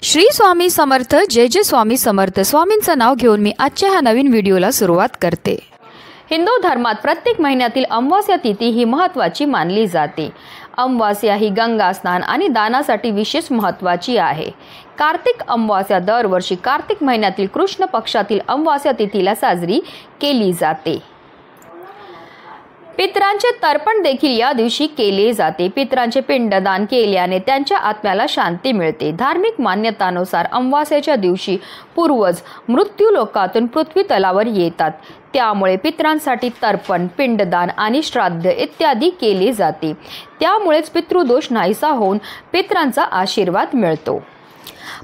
श्री स्वामी समर्थ। जय जय स्वामी समर्थ। स्वामींचं नाव घेऊन मी आजच्या ह्या नवीन व्हिडिओला सुरुवात करते। हिंदू धर्मात प्रत्येक महिन्यातील अमावास्या तिथी ही महत्त्वाची मानली जाते। अमावास्या ही गंगा स्नान आणि दानासाठी विशेष महत्त्वाची आहे। कार्तिक अमावास्या दरवर्षी कार्तिक महिन्यातील कृष्ण पक्षातील अमावास्या तिथीला साजरी केली जाते। पितरांचे तर्पण देखील या दिवशी केले जाते। पितरांचे पिंडदान केल्याने त्यांच्या आत्म्याला शांती मिळते। धार्मिक मान्यतानुसार अमावास्येच्या दिवशी पूर्वज मृत्यू लोकातून पृथ्वी तलावर येतात, त्यामुळे पितरांसाठी तर्पण, पिंडदान आणि श्राद्ध इत्यादी केले जाते। त्यामुळेच पितृदोष नाहीसा होऊन पितरांचा आशीर्वाद मिळतो।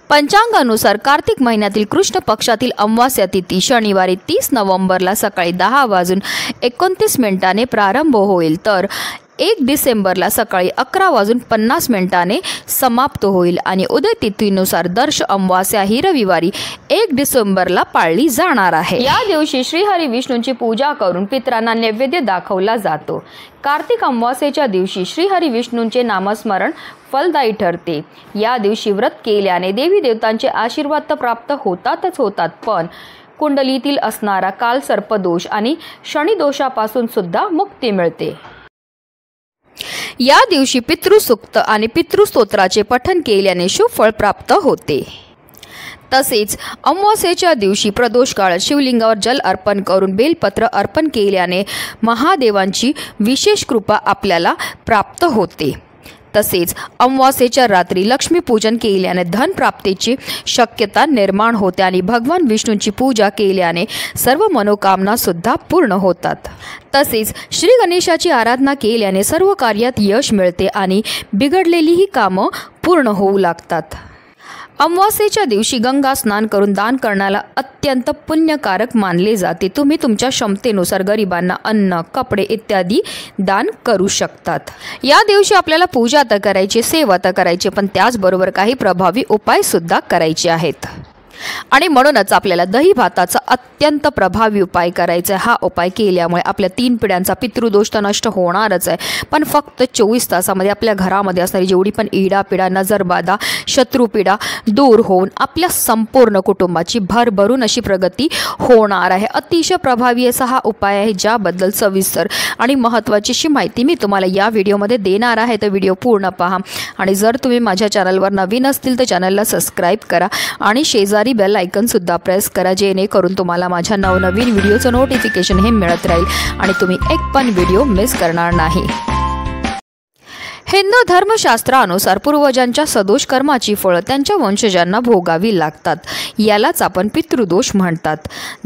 पंचांगानुसार कार्तिक महिन्यातील कृष्ण पक्षातील अमावास्या तिथी शनिवारी 30 नोव्हेंबरला सकाळी 10:29 प्रारंभ होईल, तर 1 डिसेंबरला सकाळी 11:50 समाप्त होईल आणि उदय तिथीनुसार दर्श अमावास्या ही रविवारी 1 डिसेंबरला पाळली जाणार आहे। या दिवशी श्रीहरी विष्णूंची पूजा करून पितरांना नैवेद्य दाखवला जातो। कार्तिक अमावास्येच्या दिवशी श्रीहरी विष्णूंचे नामस्मरण फलदायी ठरते। या दिवशी व्रत केल्याने देवी देवतांचे आशीर्वाद तर प्राप्त होतात, पण कुंडलीतील असणारा कालसर्पदोष आणि शनिदोषापासून सुद्धा मुक्ती मिळते। या दिवशी पितृसूक्त आणि पितृस्तोत्राचे पठण केल्याने शुभ फळ प्राप्त होते। तसेच अमावास्येच्या दिवशी प्रदोष काळात शिवलिंगावर जल अर्पण करून बेलपत्र अर्पण केल्याने महादेवांची विशेष कृपा आपल्याला प्राप्त होते। तसेच अमावास्येच्या रात्री लक्ष्मीपूजन केल्याने धन प्राप्तीची शक्यता निर्माण होते आणि भगवान विष्णूंची पूजा केल्याने सर्व मनोकामना सुद्धा पूर्ण होतात। तसेच श्री गणेशाची आराधना केल्याने सर्व कार्यात यश मिळते आणि बिघडलेलीही कामं पूर्ण होऊ लागतात। अमावास्येच्या दिवशी गंगा स्नान करून दान करण्याला अत्यंत पुण्यकारक मानले जाते। तुम्ही तुमच्या क्षमतेनुसार गरिबांना अन्न, कपडे इत्यादी दान करू शकतात। या दिवशी आपल्याला पूजा तर करायची, सेवा तर करायची, पण त्याचबरोबर काही प्रभावी उपाय सुद्धा करायचे आहेत आणि म्हणूनच आपल्याला दही भाताचा अत्यंत प्रभावी उपाय करायचा आहे। हा उपाय केल्यामुळे आपल्या 3 पिढ्यांचा पितृदोष तर नष्ट होणारच आहे, पण फक्त 24 तासामध्ये आपल्या घरामध्ये असणारी जेवढी पण इडापिडा, नजरबाधा, शत्रुपीडा दूर होऊन आपल्या संपूर्ण कुटुंबाची भरभरून अशी प्रगती होणार आहे। अतिशय प्रभावी असा हा उपाय आहे, ज्याबद्दल सविस्तर आणि महत्त्वाची अशी माहिती मी तुम्हाला या व्हिडिओमध्ये देणार आहे। तर व्हिडिओ पूर्ण पहा आणि जर तुम्ही माझ्या चॅनलवर नवीन असतील तर चॅनलला सबस्क्राईब करा आणि शेजारी बेल आयकॉन सुद्धा प्रेस करा, जेणेकरून तुम्हाला माझ्या नवनवीन व्हिडिओचं नोटिफिकेशन हे मिळत राहील आणि तुम्ही एक पण व्हिडिओ मिस करणार नाही। हिंदू धर्मशास्त्रानुसार पूर्वजांच्या सदोष कर्माची फळं त्यांच्या वंशजांना भोगावी लागतात। यालाच आपण पितृदोष म्हणतात।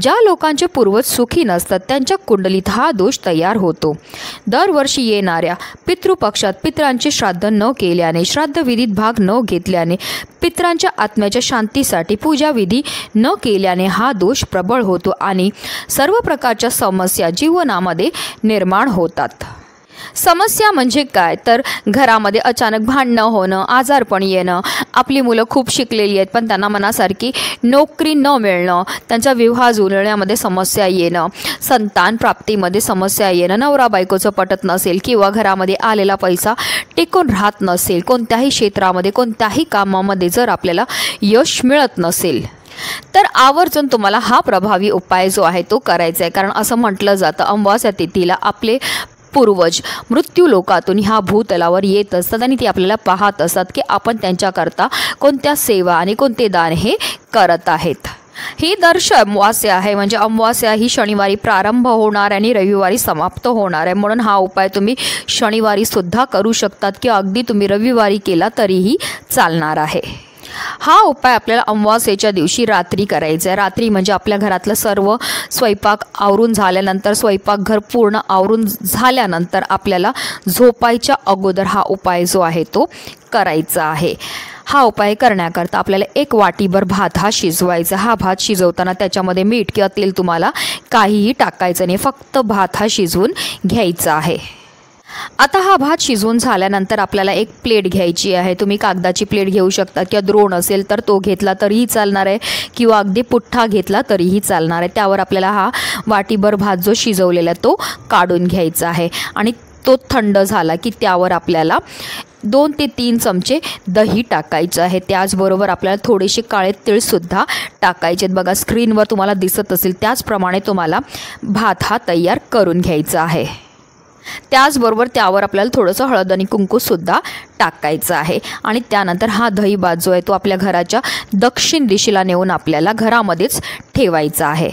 ज्या लोकांचे पूर्वज सुखी नसतात त्यांच्या कुंडलीत हा दोष तयार होतो। दरवर्षी येणाऱ्या पितृपक्षात पितरांचे श्राद्ध न केल्याने, श्राद्धविधीत भाग न घेतल्याने, पितरांच्या आत्म्याच्या शांतीसाठी पूजाविधी न केल्याने हा दोष प्रबळ होतो आणि सर्व प्रकारच्या समस्या जीवनामध्ये निर्माण होतात। समस्या म्हणजे काय, तर घरामध्ये अचानक भांडणं होणं, आजारपण येणं, आपली मुलं खूप शिकलेली आहेत पण त्यांना मनासारखी नोकरी न मिळणं, त्यांचा विवाह जुळण्यामध्ये समस्या येणं, संतान प्राप्तीमध्ये समस्या येणं, नवरा बायकोचं पटत नसेल किंवा घरामध्ये आलेला पैसा टिकून राहत नसेल, कोणत्याही क्षेत्रामध्ये कोणत्याही कामामध्ये जर आपल्याला यश मिळत नसेल तर आवर्जून तुम्हाला हा प्रभावी उपाय जो आहे तो करायचा आहे। कारण असं म्हटलं जातं अमावास्या तिथीला आपले पूर्वज मृत्यू लोकातून ह्या भूतलावर येत असतात आणि ते आपल्याला पाहत असतात की आपण त्यांच्याकरता कोणत्या सेवा आणि कोणते दान हे करत आहेत। ही दर्श अमावास्या आहे, म्हणजे अमावास्या ही शनिवारी प्रारंभ होणार आणि रविवारी समाप्त होणार आहे, म्हणून हा उपाय तुम्ही शनिवारी सुद्धा करू शकतात की अगदी तुम्ही रविवारी केला तरीही चालणार आहे। हा उपाय आपल्याला अमावास्येच्या दिवशी रात्री करायचा आहे। रात्री म्हणजे आपल्या घरातलं सर्व स्वयंपाक आवरून झाल्यानंतर, स्वयंपाकघर पूर्ण आवरून झाल्यानंतर आपल्याला झोपायच्या अगोदर हा उपाय जो आहे तो करायचा आहे। हा उपाय करण्याकरता आपल्याला 1 वाटीभर भात हा शिजवायचा। हा भात शिजवताना त्याच्यामध्ये मीठ किंवा तेल तुम्हाला काहीही टाकायचं नाही, फक्त भात हा शिजवून घ्यायचा आहे। आता हा भात शिजवून झाल्यानंतर आपल्याला एक प्लेट घ्यायची आहे। तुम्ही कागदाची प्लेट घेऊ शकता किंवा द्रोण असेल तर तो घेतला तरीही चालणार आहे किंवा अगदी पुठ्ठा घेतला तरीही चालणार आहे। त्यावर आपल्याला हा वाटीभर भात जो शिजवलेला तो काढून घ्यायचा आहे आणि तो थंड झाला की त्यावर आपल्याला 2 ते 3 चमचे दही टाकायचं आहे. त्याचबरोबर आपल्याला थोडेसे काळे तीळसुद्धा टाकायचे आहेत. बघा स्क्रीनवर तुम्हाला दिसत असेल त्याचप्रमाणे तुम्हाला भात हा तयार करून घ्यायचा आहे. त्याचबरोबर त्यावर आपल्याला थोडंसं हळद आणि कुंकूसुद्धा टाकायचं आहे आणि त्यानंतर हा दही भात जो आहे तो आपल्या घराच्या दक्षिण दिशेला नेऊन आपल्याला घरामध्येच ठेवायचा आहे.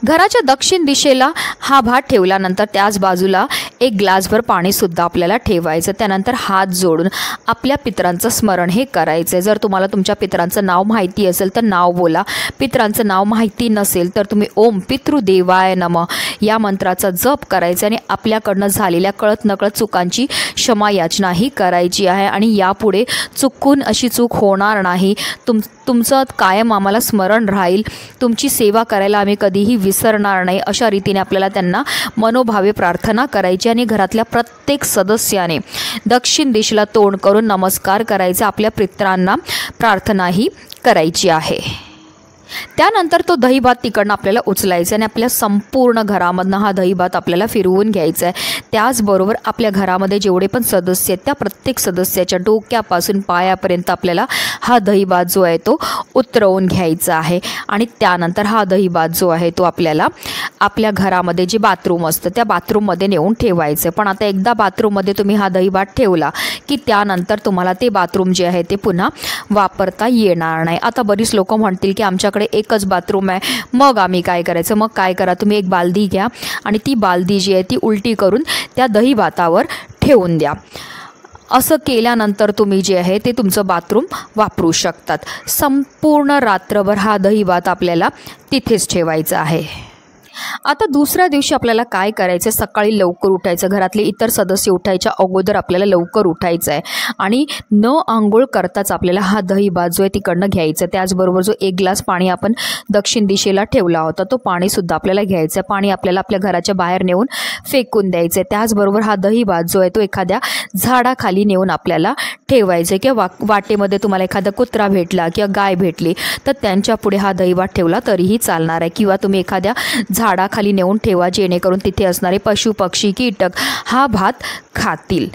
घराच्या दक्षिण दिशेला हा भात ठेवल्यानंतर त्याच बाजूला 1 ग्लासभर पाणीसुद्धा आपल्याला ठेवायचं. त्यानंतर हात जोडून आपल्या पितरांचं स्मरण हे करायचं आहे. जर तुम्हाला तुमच्या पितरांचं नाव माहिती असेल तर नाव बोला. पितरांचं नाव माहिती नसेल तर तुम्ही ओम पितृदेवाय नमः या मंत्राचा जप करायचा आणि आपल्याकडनं झालेल्या कळत नकळत चुकांची क्षमा याचनाही करायची आहे. आणि यापुढे चुकून अशी चूक होणार नाही. तुमचं कायम आम्हाला स्मरण राहील. तुमची सेवा करायला आम्ही कधीही विसरणार नाही. अशा रीतीने आपल्याला त्यांना मनोभावे प्रार्थना करायची आणि घरातल्या प्रत्येक सदस्याने दक्षिण दिशेला तोंड करून नमस्कार करायचा. आपल्या पितरांना प्रार्थनाही करायची आहे. त्यानंतर तो दही भात तिकडनं आपल्याला उचलायचा आणि आपल्या संपूर्ण घरामधनं हा दही भात आपल्याला फिरवून घ्यायचा आहे. त्याचबरोबर आपल्या घरामध्ये जेवढे पण सदस्य आहेत त्या प्रत्येक सदस्याच्या डोक्यापासून पायापर्यंत आपल्याला हा दही भात जो आहे तो उतरवून घ्यायचा आहे. आणि त्यानंतर हा दही भात जो आहे तो आपल्याला आपल्या घरामध्ये जे बाथरूम असतं त्या बाथरूममध्ये नेऊन ठेवायचं. पण आता एकदा बाथरूममध्ये तुम्ही हा दही भात ठेवला की त्यानंतर तुम्हाला ते बाथरूम जे आहे ते पुन्हा वापरता येणार नाही. आता बरीच लोक म्हणतील की आमच्याकडे एकच बाथरूम आहे, मग आम्ही काय करायचं? मग काय करा, तुम्ही एक बालदी घ्या आणि ती बालदी जी आहे ती उलटी करून त्या दही भातावर ठेवून द्या. असं केल्यानंतर तुम्ही जे आहे ते तुमचं बाथरूम वापरू शकतात. संपूर्ण रात्रभर हा दही भात आपल्याला तिथेच ठेवायचा आहे. आता दुसऱ्या दिवशी आपल्याला काय करायचं? सकाळी लवकर उठायचं. घरातले इतर सदस्य उठायच्या अगोदर आपल्याला लवकर उठायचं आहे आणि न आंघोळ करताच आपल्याला हा दही भात जो आहे तिकडनं घ्यायचा. त्याचबरोबर जो 1 ग्लास पाणी आपण दक्षिण दिशेला ठेवला होता तो पाणीसुद्धा आपल्याला घ्यायचं आहे. पाणी आपल्याला आपल्या घराच्या बाहेर नेऊन फेकून द्यायचं आहे. त्याचबरोबर हा दही भात जो आहे तो एखाद्या झाडाखाली नेऊन आपल्याला ठेवायचं आहे. किंवा वाटेमध्ये तुम्हाला एखादा कुत्रा भेटला किंवा गाय भेटली तर त्यांच्या पुढे हा दही भात ठेवला तरीही चालणार आहे. किंवा तुम्ही एखाद्या झाडाखाली नेऊन ठेवा जेणेकरून तिथे असणारे पशु पक्षी कीटक हा भात खातील.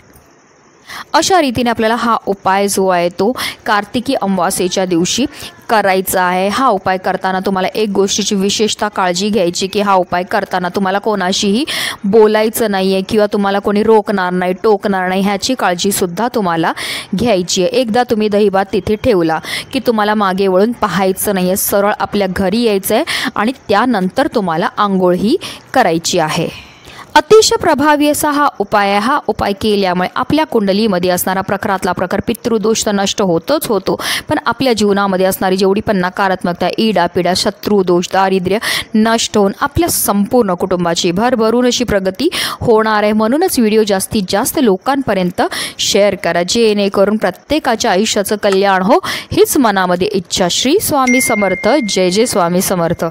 अशा रीतीने आपल्याला हा उपाय जो आहे तो कार्तिकी अमावास्येच्या दिवशी करायचा आहे. हा उपाय करताना तुम्हाला एक गोष्टीची विशेषतः काळजी घ्यायची की हा उपाय करताना तुम्हाला कोणाशीही बोलायचं नाही आहे किंवा तुम्हाला कोणी रोखणार नाही, टोकणार नाही, ह्याची काळजीसुद्धा तुम्हाला घ्यायची आहे. एकदा तुम्ही दही भात तिथे ठेवला की तुम्हाला मागे वळून पाहायचं नाही आहे. सरळ आपल्या घरी यायचं आहे आणि त्यानंतर तुम्हाला आंघोळही करायची आहे. अतिशय प्रभावी असा हा उपाय आहे. हा उपाय केल्यामुळे आपल्या कुंडलीमध्ये असणारा प्रखरातला प्रखर पितृदोष तर नष्ट होतोच होतो, पण आपल्या जीवनामध्ये असणारी जेवढी पण नकारात्मकता, इडापिडा, शत्रुदोष, दारिद्र्य नष्ट होऊन आपल्या संपूर्ण कुटुंबाची भरभरून अशी प्रगती होणार आहे. म्हणूनच व्हिडिओ जास्तीत जास्त लोकांपर्यंत शेअर करा जेणेकरून प्रत्येकाच्या आयुष्याचं कल्याण हो हीच मनामध्ये इच्छा. श्री स्वामी समर्थ. जय जय स्वामी समर्थ.